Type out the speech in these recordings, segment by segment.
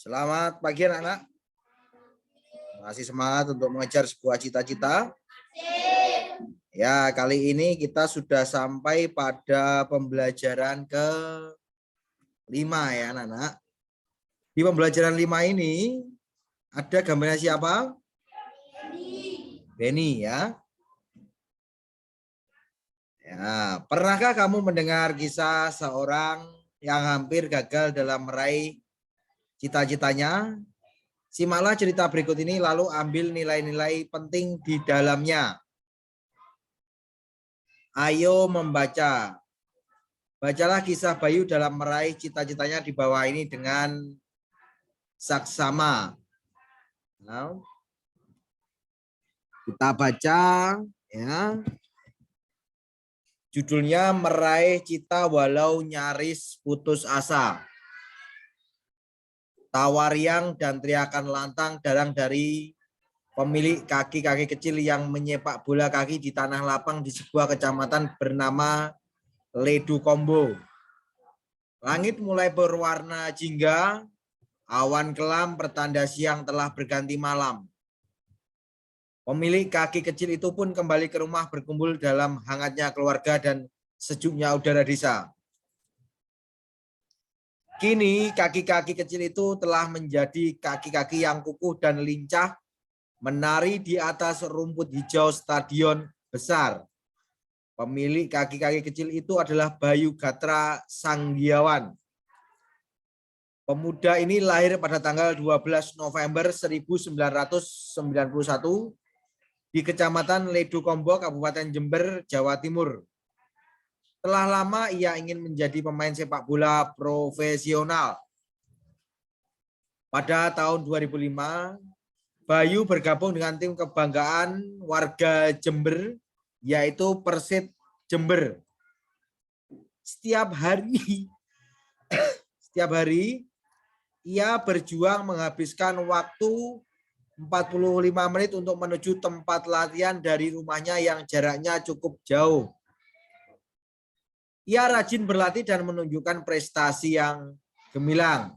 Selamat pagi anak-anak. Masih semangat untuk mengejar sebuah cita-cita? Ya, kali ini kita sudah sampai pada pembelajaran ke-5 ya anak-anak. Di pembelajaran 5 ini ada gambarnya siapa? Benny ya. Ya, pernahkah kamu mendengar kisah seorang yang hampir gagal dalam meraih cita-citanya? Simaklah cerita berikut ini lalu ambil nilai-nilai penting di dalamnya. Ayo membaca. Bacalah kisah Bayu dalam meraih cita-citanya di bawah ini dengan saksama. Nah, kita baca ya. Judulnya Meraih Cita Walau Nyaris Putus Asa. Tawariang dan teriakan lantang datang dari pemilik kaki-kaki kecil yang menyepak bola kaki di tanah lapang di sebuah kecamatan bernama Ledu Kombo. Langit mulai berwarna jingga, awan kelam pertanda siang telah berganti malam. Pemilik kaki kecil itu pun kembali ke rumah berkumpul dalam hangatnya keluarga dan sejuknya udara desa. Kini kaki-kaki kecil itu telah menjadi kaki-kaki yang kukuh dan lincah menari di atas rumput hijau stadion besar. Pemilik kaki-kaki kecil itu adalah Bayu Gatra Sanggiawan. Pemuda ini lahir pada tanggal 12 November 1991 di Kecamatan Ledu Kombo, Kabupaten Jember, Jawa Timur. Telah lama ia ingin menjadi pemain sepak bola profesional. Pada tahun 2005, Bayu bergabung dengan tim kebanggaan warga Jember, yaitu Persib Jember. Setiap hari ia berjuang menghabiskan waktu 45 menit untuk menuju tempat latihan dari rumahnya yang jaraknya cukup jauh. Ia rajin berlatih dan menunjukkan prestasi yang gemilang.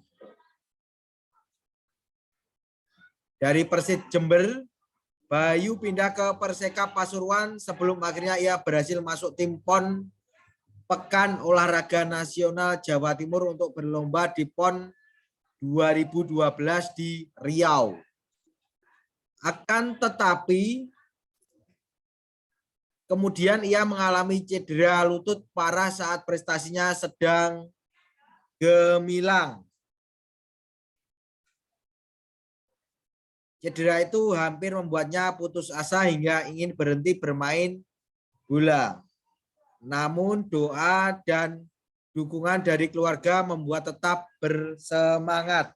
Dari Persib Jember, Bayu pindah ke Persekap Pasuruan sebelum akhirnya ia berhasil masuk tim PON Pekan Olahraga Nasional Jawa Timur untuk berlomba di PON 2012 di Riau. Akan tetapi kemudian ia mengalami cedera lutut parah saat prestasinya sedang gemilang. Cedera itu hampir membuatnya putus asa hingga ingin berhenti bermain bola. Namun doa dan dukungan dari keluarga membuat tetap bersemangat.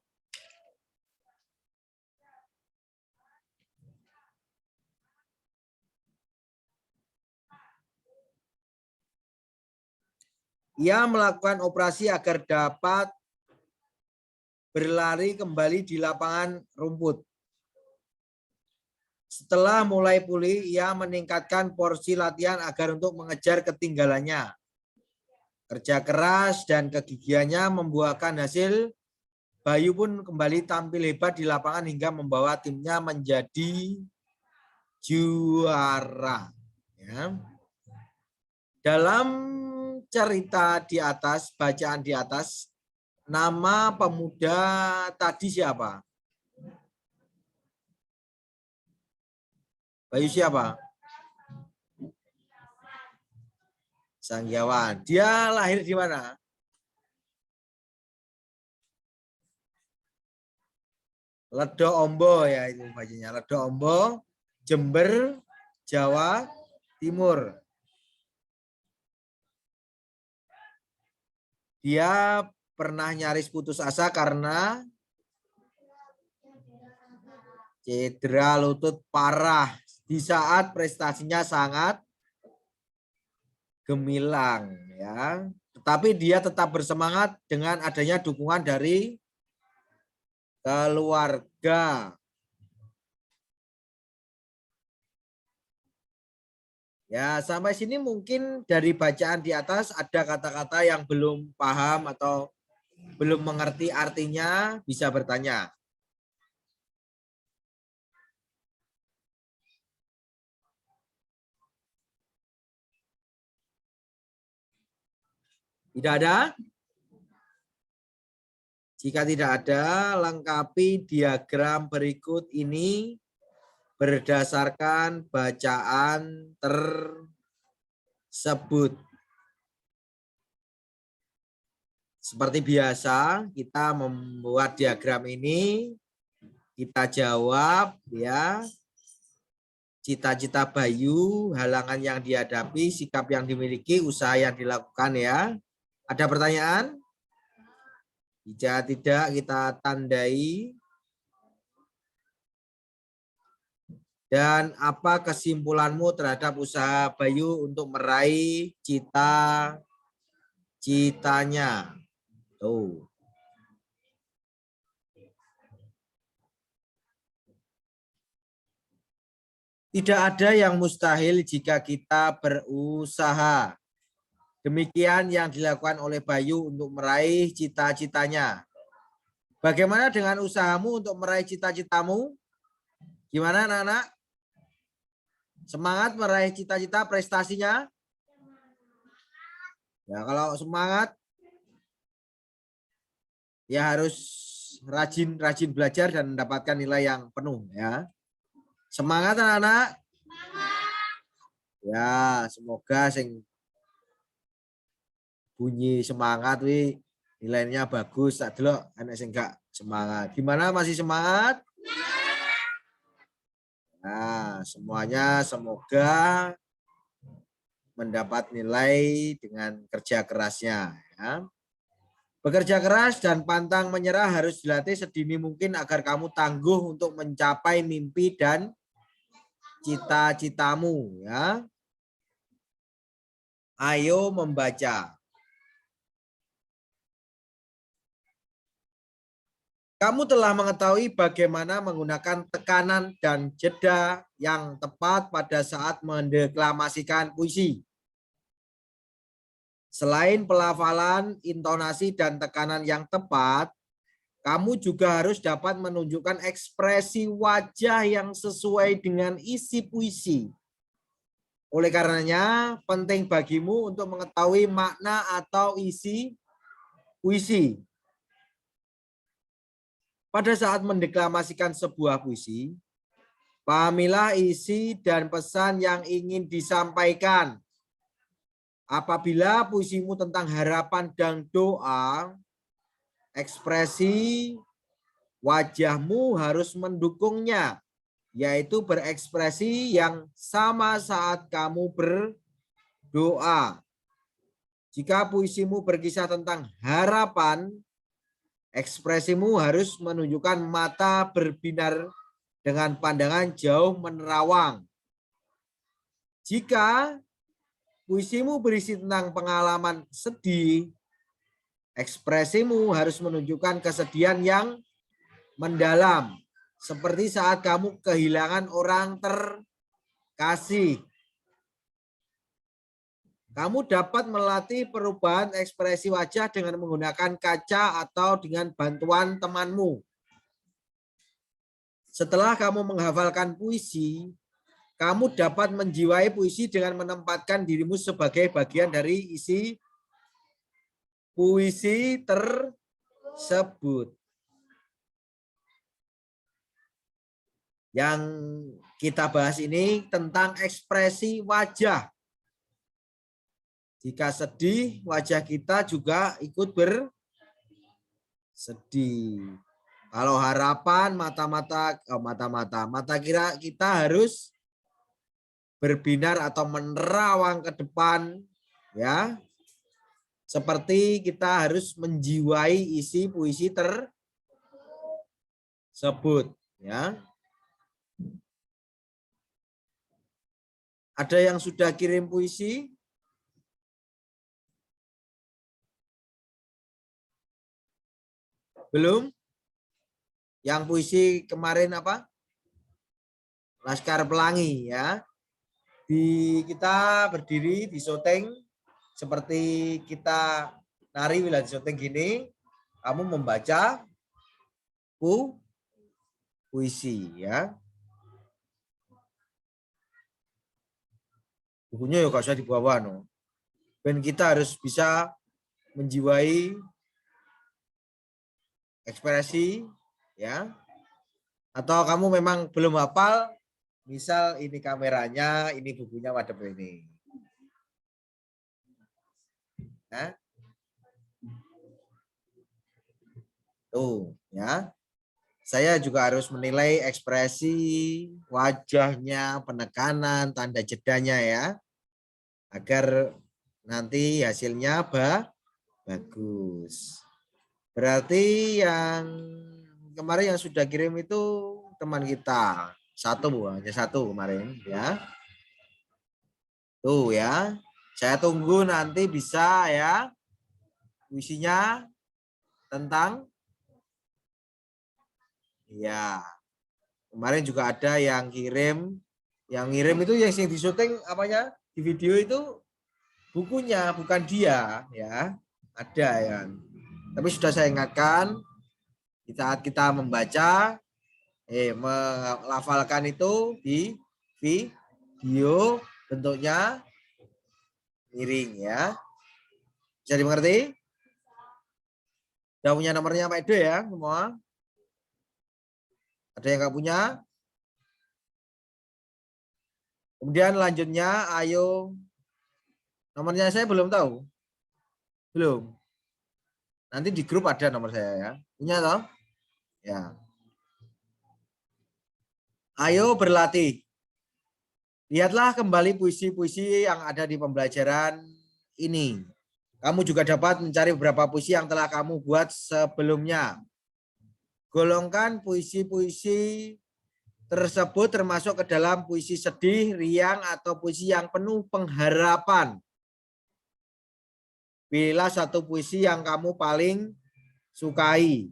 Ia melakukan operasi agar dapat berlari kembali di lapangan rumput. Setelah mulai pulih, ia meningkatkan porsi latihan agar untuk mengejar ketinggalannya. Kerja keras dan kegigihannya membuahkan hasil. Bayu pun kembali tampil hebat di lapangan hingga membawa timnya menjadi juara. Ya. Dalam cerita di atas, bacaan di atas, nama pemuda tadi siapa? Bayu siapa? Sanggiawan. Dia lahir di mana? Ledo Ombo ya itu bacanya. Ledo Ombo, Jember, Jawa Timur. Dia pernah nyaris putus asa karena cedera lutut parah di saat prestasinya sangat gemilang ya. Tetapi dia tetap bersemangat dengan adanya dukungan dari keluarga. Ya, sampai sini mungkin dari bacaan di atas ada kata-kata yang belum paham atau belum mengerti artinya bisa bertanya. Tidak ada? Jika tidak ada, lengkapi diagram berikut ini berdasarkan bacaan tersebut. Seperti biasa, kita membuat diagram ini, kita jawab ya. Cita-cita Bayu, halangan yang dihadapi, sikap yang dimiliki, usaha yang dilakukan ya. Ada pertanyaan? Jika tidak, kita tandai. Dan apa kesimpulanmu terhadap usaha Bayu untuk meraih cita-citanya? Tuh. Tidak ada yang mustahil jika kita berusaha. Demikian yang dilakukan oleh Bayu untuk meraih cita-citanya. Bagaimana dengan usahamu untuk meraih cita-citamu? Gimana anak-anak? Semangat meraih cita-cita prestasinya? Ya, kalau semangat ya harus rajin belajar dan mendapatkan nilai yang penuh ya. Semangat anak-anak. Ya, semoga sing bunyi semangat wi nilainya bagus. Tak delok anak sing enggak semangat. Gimana, masih semangat? Nah, semuanya semoga mendapat nilai dengan kerja kerasnya ya. Bekerja keras dan pantang menyerah harus dilatih sedini mungkin agar kamu tangguh untuk mencapai mimpi dan cita-citamu ya. Ayo membaca. Kamu telah mengetahui bagaimana menggunakan tekanan dan jeda yang tepat pada saat mendeklamasikan puisi. Selain pelafalan, intonasi, dan tekanan yang tepat, kamu juga harus dapat menunjukkan ekspresi wajah yang sesuai dengan isi puisi. Oleh karenanya, penting bagimu untuk mengetahui makna atau isi puisi. Pada saat mendeklamasikan sebuah puisi, pahamilah isi dan pesan yang ingin disampaikan. Apabila puisimu tentang harapan dan doa, ekspresi wajahmu harus mendukungnya, yaitu berekspresi yang sama saat kamu berdoa. Jika puisimu berkisah tentang harapan, ekspresimu harus menunjukkan mata berbinar dengan pandangan jauh menerawang. Jika puisimu berisi tentang pengalaman sedih, ekspresimu harus menunjukkan kesedihan yang mendalam, seperti saat kamu kehilangan orang terkasih. Kamu dapat melatih perubahan ekspresi wajah dengan menggunakan kaca atau dengan bantuan temanmu. Setelah kamu menghafalkan puisi, kamu dapat menjiwai puisi dengan menempatkan dirimu sebagai bagian dari isi puisi tersebut. Yang kita bahas ini tentang ekspresi wajah. Jika sedih, wajah kita juga ikut bersedih. Kalau harapan, mata kira kita harus berbinar atau menerawang ke depan ya. Seperti kita harus menjiwai isi puisi tersebut ya. Ada yang sudah kirim puisi? Belum? Yang puisi kemarin apa? Laskar Pelangi ya. Kita berdiri di syuting seperti kita nari wilayah syuting gini. kamu membaca puisi ya. Bukunya ya gak usah dibawa no. Dan kita harus bisa menjiwai ekspresi ya. Atau kamu memang belum hafal, misal ini kameranya, ini bukunya madep ini. Nah. Tuh ya. Saya juga harus menilai ekspresi wajahnya, penekanan, tanda jedanya ya. Agar nanti hasilnya bagus. Berarti yang kemarin yang sudah kirim itu teman kita. Hanya satu kemarin ya. Tuh ya. Saya tunggu nanti bisa ya. Puisinya tentang ya. Kemarin juga ada yang kirim. Yang ngirim itu yang di syuting apanya? Di video itu bukunya, bukan dia ya. Ada ya. Tapi sudah saya ingatkan di saat kita membaca melafalkan itu di video bentuknya miring ya. Bisa dimengerti? Sudah punya nomornya Pak Edo ya semua? Ada yang nggak punya? Kemudian lanjutnya, ayo. Nomornya saya belum tahu. Belum. Nanti di grup ada nomor saya ya. Punya toh? Ya. Ayo berlatih. Lihatlah kembali puisi-puisi yang ada di pembelajaran ini. Kamu juga dapat mencari beberapa puisi yang telah kamu buat sebelumnya. Golongkan puisi-puisi tersebut termasuk ke dalam puisi sedih, riang, atau puisi yang penuh pengharapan. Pilihlah satu puisi yang kamu paling sukai.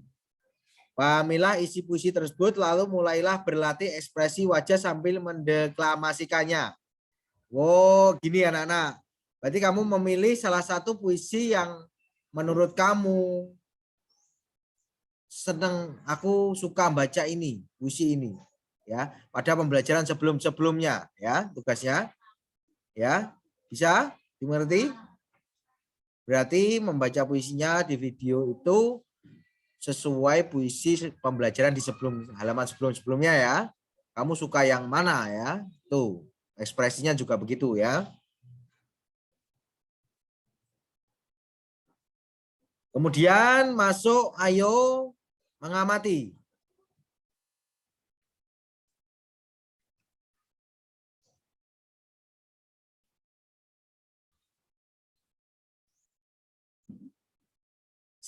Pahamilah isi puisi tersebut, lalu mulailah berlatih ekspresi wajah sambil mendeklamasikannya. Wow, gini anak-anak. Berarti kamu memilih salah satu puisi yang menurut kamu senang, aku suka baca ini, puisi ini. Ya, pada pembelajaran sebelum-sebelumnya ya, tugasnya. Ya, bisa dimengerti? Berarti membaca puisinya di video itu sesuai puisi pembelajaran di halaman sebelum-sebelumnya ya. Kamu suka yang mana ya? Tuh, ekspresinya juga begitu ya. Kemudian masuk, ayo mengamati.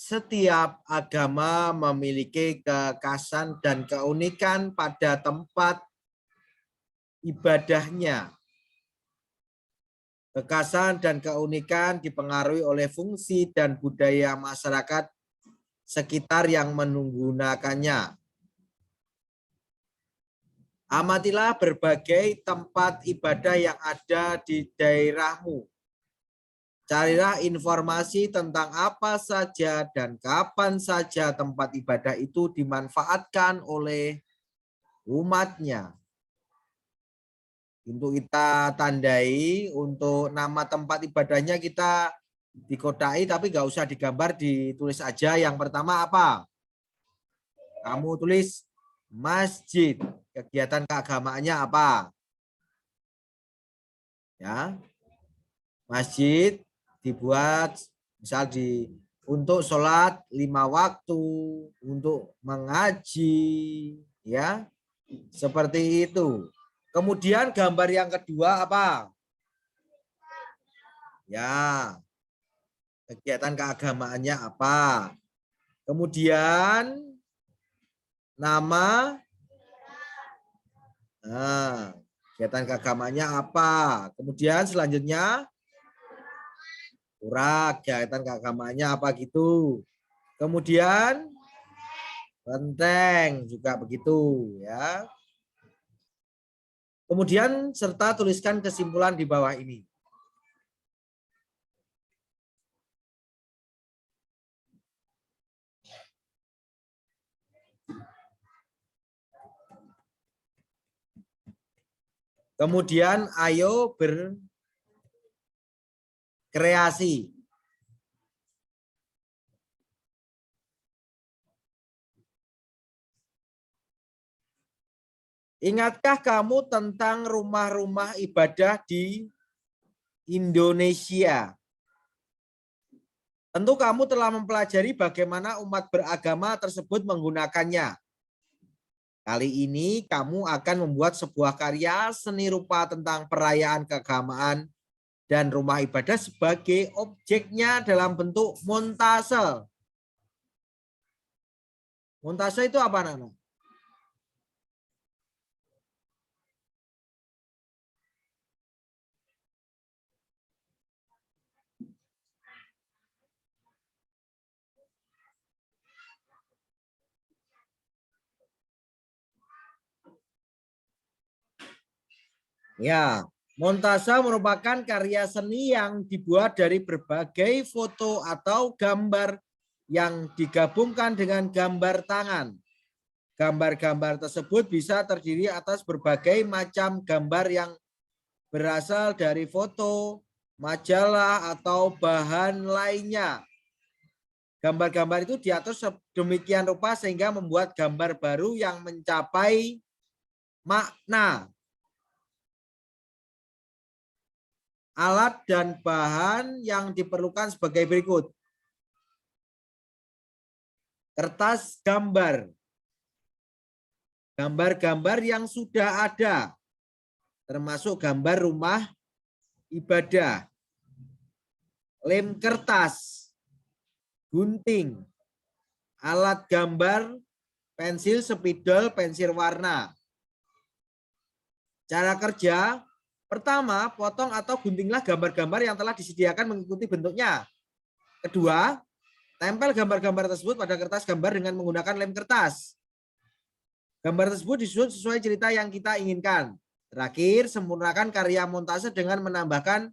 Setiap agama memiliki kekhasan dan keunikan pada tempat ibadahnya. Kekhasan dan keunikan dipengaruhi oleh fungsi dan budaya masyarakat sekitar yang menggunakannya. Amatilah berbagai tempat ibadah yang ada di daerahmu. Carilah informasi tentang apa saja dan kapan saja tempat ibadah itu dimanfaatkan oleh umatnya. Untuk kita tandai, untuk nama tempat ibadahnya kita dikodai, tapi nggak usah digambar, ditulis aja. Yang pertama apa? Kamu tulis masjid. Kegiatan keagamaannya apa? Ya, masjid dibuat misal untuk sholat 5 waktu, untuk mengaji, ya seperti itu. Kemudian gambar yang kedua apa? Ya, kegiatan keagamaannya apa? Kemudian nama, kegiatan keagamaannya apa? Kemudian selanjutnya urak, kegiatan keagamaannya apa gitu. Kemudian benteng juga begitu ya. Kemudian serta tuliskan kesimpulan di bawah ini. Kemudian ayo berkreasi. Ingatkah kamu tentang rumah-rumah ibadah di Indonesia? Tentu kamu telah mempelajari bagaimana umat beragama tersebut menggunakannya. Kali ini kamu akan membuat sebuah karya seni rupa tentang perayaan keagamaan dan rumah ibadah sebagai objeknya dalam bentuk montase. Montase itu apa, Nana? Ya, montase merupakan karya seni yang dibuat dari berbagai foto atau gambar yang digabungkan dengan gambar tangan. Gambar-gambar tersebut bisa terdiri atas berbagai macam gambar yang berasal dari foto, majalah, atau bahan lainnya. Gambar-gambar itu diatur sedemikian rupa sehingga membuat gambar baru yang mencapai makna. Alat dan bahan yang diperlukan sebagai berikut. Kertas gambar. Gambar-gambar yang sudah ada, termasuk gambar rumah ibadah. Lem kertas, gunting, alat gambar, pensil, spidol, pensil warna. Cara kerja, pertama, potong atau guntinglah gambar-gambar yang telah disediakan mengikuti bentuknya. Kedua, tempel gambar-gambar tersebut pada kertas gambar dengan menggunakan lem kertas. Gambar tersebut disusun sesuai cerita yang kita inginkan. Terakhir, sempurnakan karya montase dengan menambahkan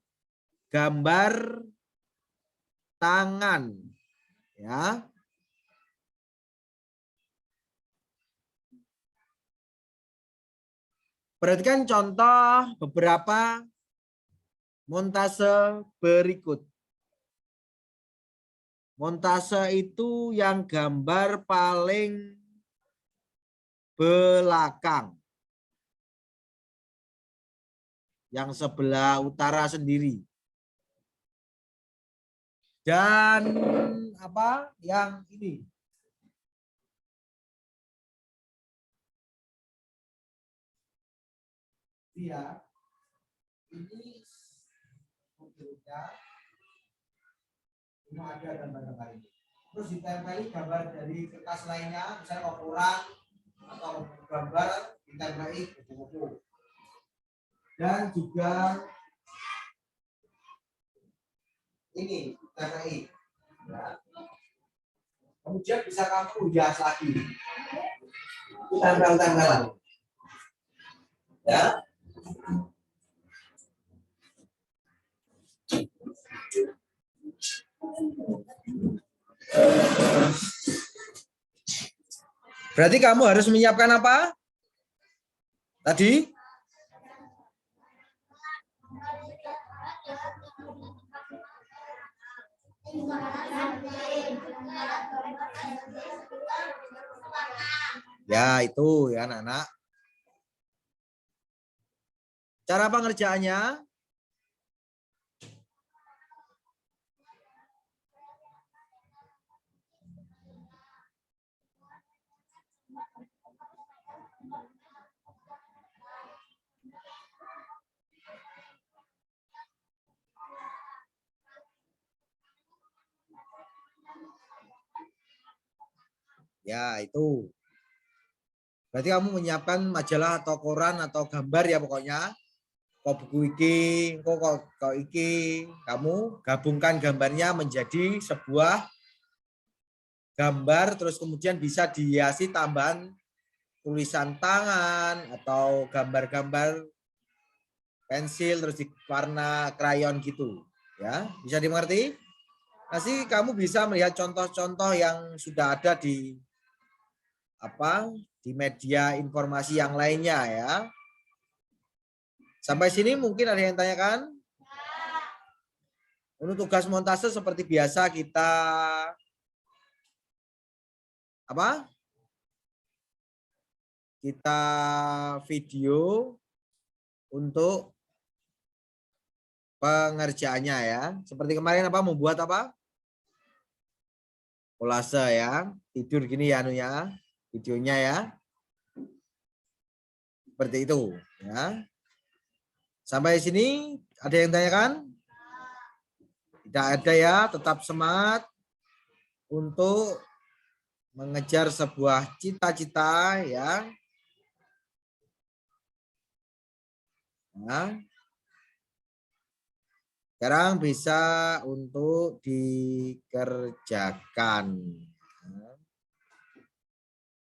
gambar tangan. Ya. Perhatikan contoh beberapa montase berikut. Montase itu yang gambar paling belakang. Yang sebelah utara sendiri. Dan apa yang ini? Ya, ini mobilnya. Ini ada gambar-gambar ini. Terus ditempeli gambar dari kertas lainnya, misalnya ukuran atau gambar ditempeli buku-buku. Dan juga ini TPI. Ya. Kemudian bisa kamu hias lagi. Tempel-tempelan. Ya. Berarti kamu harus menyiapkan apa? Tadi? Ya, itu ya anak-anak. Cara pengerjaannya? Ya, itu. Berarti kamu menyiapkan majalah atau koran atau gambar ya pokoknya. Kok buku iki, kok iki, kamu gabungkan gambarnya menjadi sebuah gambar, terus kemudian bisa dihiasi tambahan tulisan tangan atau gambar-gambar pensil terus di warna krayon gitu. Ya, bisa dimengerti? Nanti kamu bisa melihat contoh-contoh yang sudah ada di di media informasi yang lainnya ya. Sampai sini mungkin ada yang tanyakan? Untuk tugas montase seperti biasa kita apa? Kita video untuk pengerjaannya ya. Seperti kemarin apa? Membuat apa? Kolase ya. Tidur gini ya anunya, videonya ya. Seperti itu ya. Sampai sini ada yang tanyakan? Tidak ada ya, tetap semangat untuk mengejar sebuah cita-cita ya. Nah, sekarang bisa untuk dikerjakan.